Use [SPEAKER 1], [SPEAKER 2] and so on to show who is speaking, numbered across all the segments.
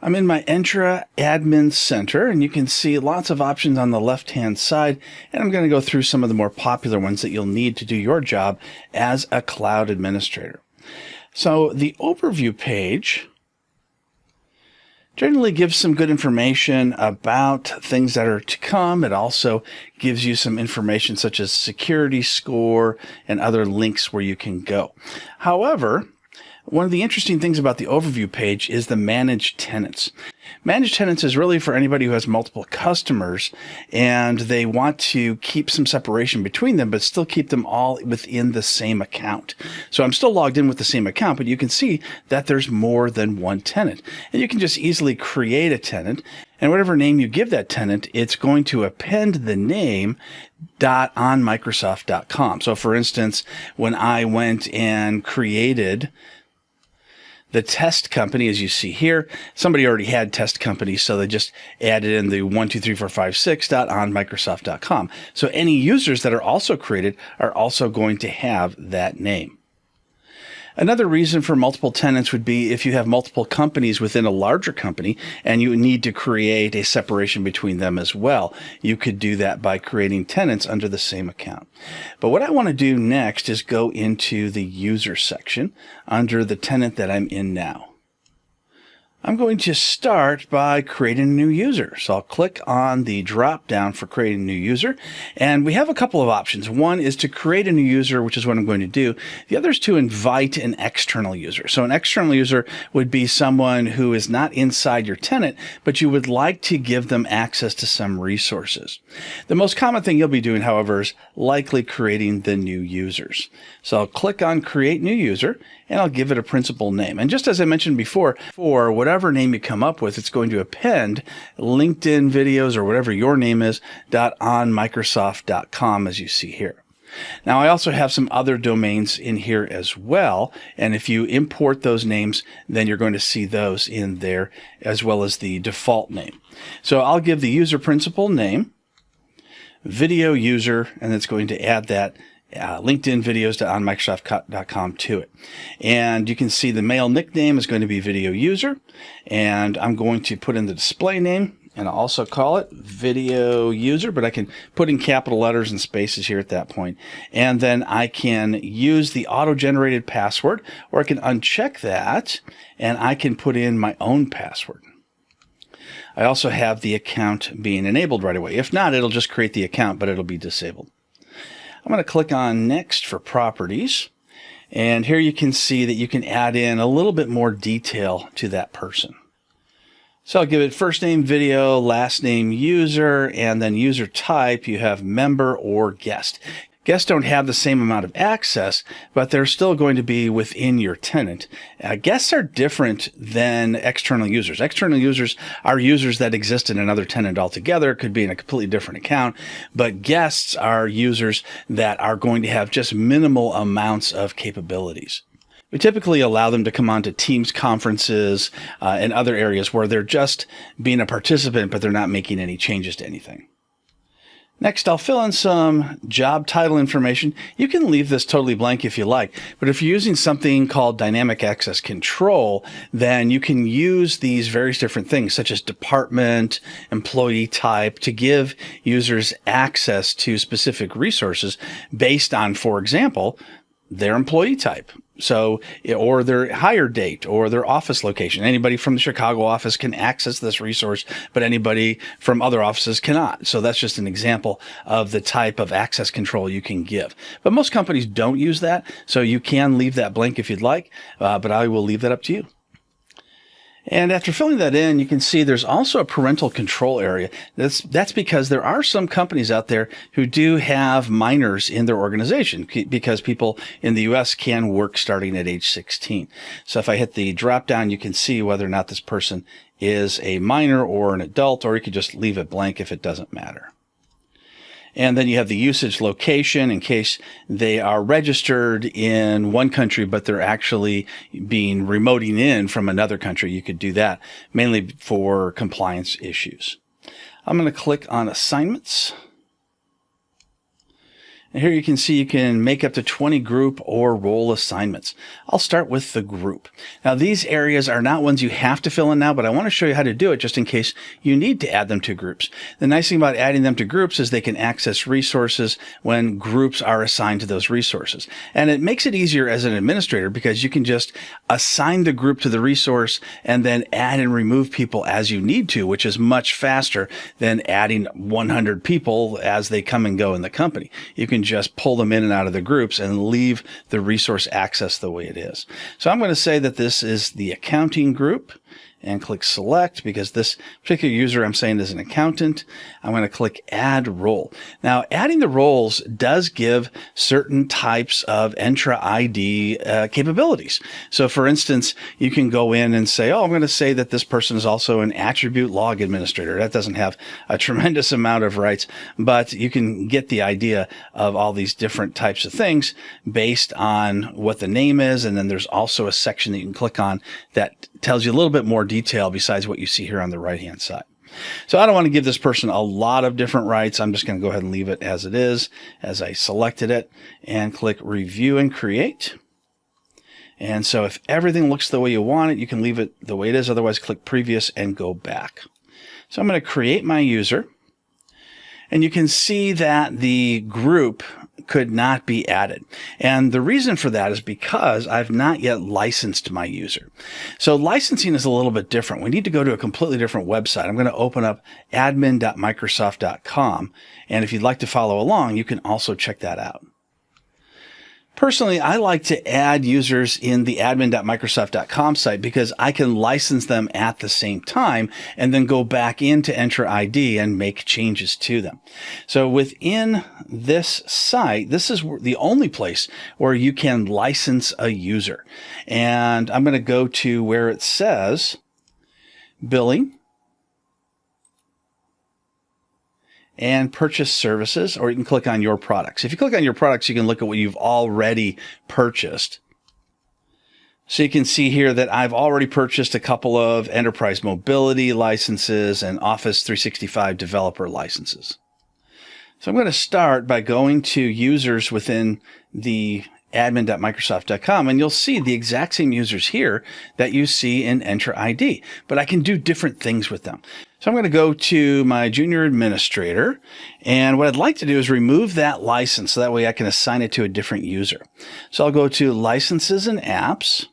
[SPEAKER 1] I'm in my Entra Admin Center, and you can see lots of options on the left-hand side, and I'm going to go through some of the more popular ones that you'll need to do your job as a cloud administrator. So the overview page generally gives some good information about things that are to come. It also gives you some information such as security score and other links where you can go. However, one of the interesting things about the overview page is the managed tenants. Managed tenants is really for anybody who has multiple customers and they want to keep some separation between them, but still keep them all within the same account. So I'm still logged in with the same account, but you can see that there's more than one tenant. And you can just easily create a tenant, and whatever name you give that tenant, it's going to append the name .onmicrosoft.com. So for instance, when I went and created the test company, as you see here, somebody already had test company, so they just added in the 1234556.onmicrosoft.com. So any users that are also created are also going to have that name. Another reason for multiple tenants would be if you have multiple companies within a larger company and you need to create a separation between them as well. You could do that by creating tenants under the same account. But what I want to do next is go into the user section under the tenant that I'm in now. I'm going to start by creating a new user. So I'll click on the drop down for creating a new user. And we have a couple of options. One is to create a new user, which is what I'm going to do. The other is to invite an external user. So an external user would be someone who is not inside your tenant, but you would like to give them access to some resources. The most common thing you'll be doing, however, is likely creating the new users. So I'll click on Create New User, and I'll give it a principal name. And just as I mentioned before, for whatever name you come up with, it's going to append LinkedIn videos or whatever your name is, .onmicrosoft.com, as you see here. Now, I also have some other domains in here as well, and if you import those names, then you're going to see those in there as well as the default name. So I'll give the user principal name, video user, and it's going to add that LinkedIn videos.onmicrosoft.com to it. And you can see the mail nickname is going to be video user, and I'm going to put in the display name, and I'll also call it video user, but I can put in capital letters and spaces here at that point. And then I can use the auto-generated password, or I can uncheck that, and I can put in my own password. I also have the account being enabled right away. If not, it'll just create the account, but it'll be disabled. I'm going to click on Next for Properties, and here you can see that you can add in a little bit more detail to that person. So I'll give it first name video, last name user, and then user type. You have member or guest. Guests don't have the same amount of access, but they're still going to be within your tenant. Guests are different than external users. External users are users that exist in another tenant altogether. It could be in a completely different account, but guests are users that are going to have just minimal amounts of capabilities. We typically allow them to come onto Teams conferences and other areas where they're just being a participant, but they're not making any changes to anything. Next, I'll fill in some job title information. You can leave this totally blank if you like, but if you're using something called dynamic access control, then you can use these various different things such as department, employee type to give users access to specific resources based on, for example, their employee type. So, or their hire date or their office location. Anybody from the Chicago office can access this resource, but anybody from other offices cannot. So that's just an example of the type of access control you can give. But most companies don't use that, so you can leave that blank if you'd like, but I will leave that up to you. And after filling that in, you can see there's also a parental control area. That's because there are some companies out there who do have minors in their organization because people in the US can work starting at age 16. So if I hit the drop down, you can see whether or not this person is a minor or an adult, or you could just leave it blank if it doesn't matter. And then you have the usage location in case they are registered in one country, but they're actually being remoting in from another country. You could do that mainly for compliance issues. I'm going to click on Assignments. And here you can see you can make up to 20 group or role assignments. I'll start with the group. Now these areas are not ones you have to fill in now, but I want to show you how to do it just in case you need to add them to groups. The nice thing about adding them to groups is they can access resources when groups are assigned to those resources. And it makes it easier as an administrator because you can just assign the group to the resource and then add and remove people as you need to, which is much faster than adding 100 people as they come and go in the company. You can just pull them in and out of the groups and leave the resource access the way it is. So I'm going to say that this is the accounting group and click select because this particular user I'm saying is an accountant. I'm going to click add role. Now adding the roles does give certain types of Entra ID capabilities. So for instance, you can go in and say, oh, I'm going to say that this person is also an attribute log administrator. That doesn't have a tremendous amount of rights, but you can get the idea of all these different types of things based on what the name is. And then there's also a section that you can click on that tells you a little bit more detail besides what you see here on the right hand side. So I don't want to give this person a lot of different rights. I'm just going to go ahead and leave it as it is, as I selected it, and click review and create. And so if everything looks the way you want it, you can leave it the way it is. Otherwise, click previous and go back. So I'm going to create my user. And you can see that the group could not be added. And the reason for that is because I've not yet licensed my user. So licensing is a little bit different. We need to go to a completely different website. I'm going to open up admin.microsoft.com. And if you'd like to follow along, you can also check that out. Personally, I like to add users in the admin.microsoft.com site because I can license them at the same time and then go back into Entra ID and make changes to them. So within this site, this is the only place where you can license a user. And I'm going to go to where it says billing and purchase services, or you can click on your products. If you click on your products, you can look at what you've already purchased. So you can see here that I've already purchased a couple of enterprise mobility licenses and Office 365 developer licenses. So I'm going to start by going to users within the admin.microsoft.com, and you'll see the exact same users here that you see in Entra ID, but I can do different things with them. So I'm going to go to my junior administrator, and what I'd like to do is remove that license so that way I can assign it to a different user. So I'll go to licenses and apps,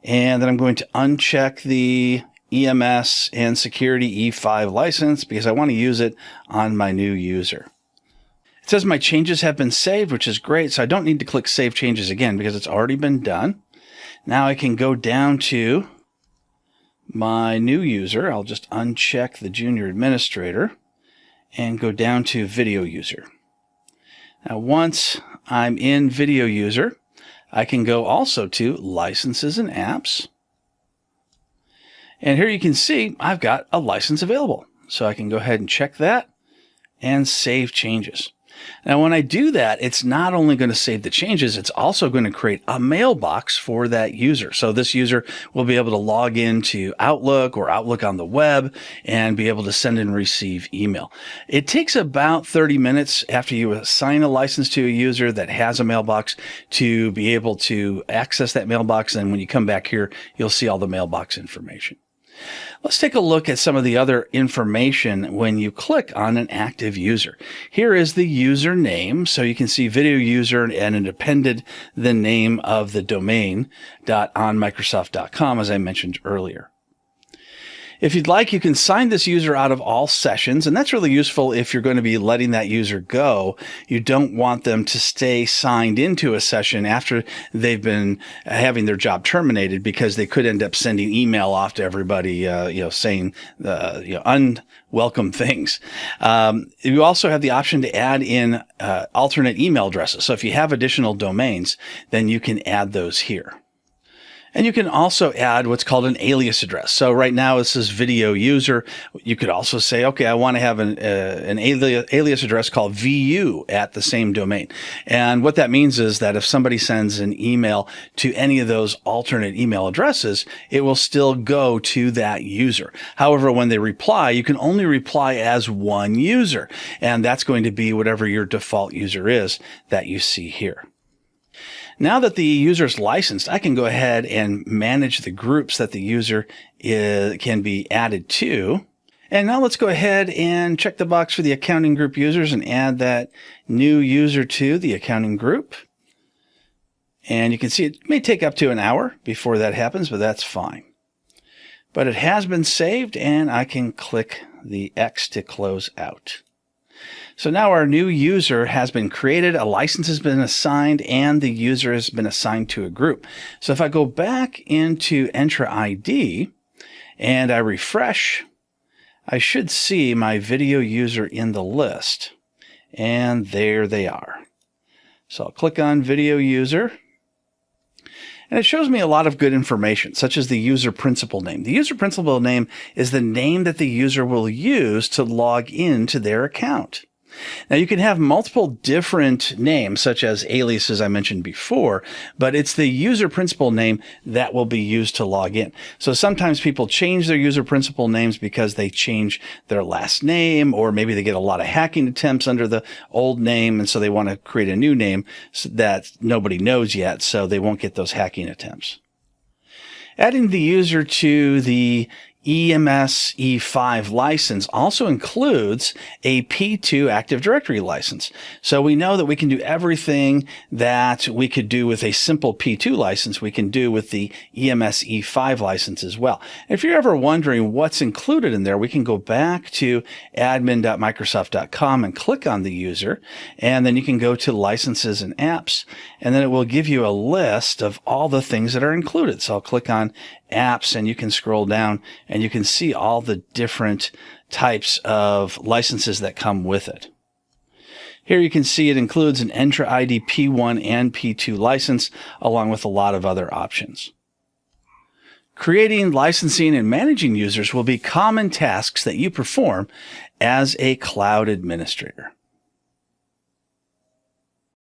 [SPEAKER 1] and then I'm going to uncheck the EMS and security E5 license because I want to use it on my new user. It says my changes have been saved, which is great. So I don't need to click Save Changes again because it's already been done. Now I can go down to my new user. I'll just uncheck the junior administrator and go down to video user. Now once I'm in video user, I can go also to licenses and apps. And here you can see I've got a license available. So I can go ahead and check that and save changes. Now, when I do that, it's not only going to save the changes, it's also going to create a mailbox for that user. So this user will be able to log into Outlook or Outlook on the web and be able to send and receive email. It takes about 30 minutes after you assign a license to a user that has a mailbox to be able to access that mailbox. And when you come back here, you'll see all the mailbox information. Let's take a look at some of the other information when you click on an active user. Here is the user name. So you can see video user and it appended the name of the domain .onmicrosoft.com as I mentioned earlier. If you'd like, you can sign this user out of all sessions, and that's really useful if you're going to be letting that user go. You don't want them to stay signed into a session after they've been having their job terminated because they could end up sending email off to everybody, saying, unwelcome things. You also have the option to add in alternate email addresses. So if you have additional domains, then you can add those here. And you can also add what's called an alias address. So right now this is video user. You could also say, okay, I want to have an alias address called VU at the same domain. And what that means is that if somebody sends an email to any of those alternate email addresses, it will still go to that user. However, when they reply, you can only reply as one user. And that's going to be whatever your default user is that you see here. Now that the user is licensed, I can go ahead and manage the groups that the user can be added to. And now let's go ahead and check the box for the accounting group users and add that new user to the accounting group. And you can see it may take up to an hour before that happens, but that's fine. But it has been saved, and I can click the X to close out. So now our new user has been created, a license has been assigned, and the user has been assigned to a group. So if I go back into Entra ID and I refresh, I should see my video user in the list. And there they are. So I'll click on video user. And it shows me a lot of good information, such as the user principal name. The user principal name is the name that the user will use to log into their account. Now, you can have multiple different names, such as aliases I mentioned before, but it's the user principal name that will be used to log in. So sometimes people change their user principal names because they change their last name, or maybe they get a lot of hacking attempts under the old name, and so they want to create a new name that nobody knows yet, so they won't get those hacking attempts. Adding the user to the EMS E5 license also includes a P2 Active Directory license. So we know that we can do everything that we could do with a simple P2 license, we can do with the EMS E5 license as well. If you're ever wondering what's included in there, we can go back to admin.microsoft.com and click on the user, and then you can go to licenses and apps, and then it will give you a list of all the things that are included. So I'll click on apps, and you can scroll down and you can see all the different types of licenses that come with it. Here you can see it includes an Entra ID P1 and P2 license, along with a lot of other options. Creating, licensing, and managing users will be common tasks that you perform as a cloud administrator.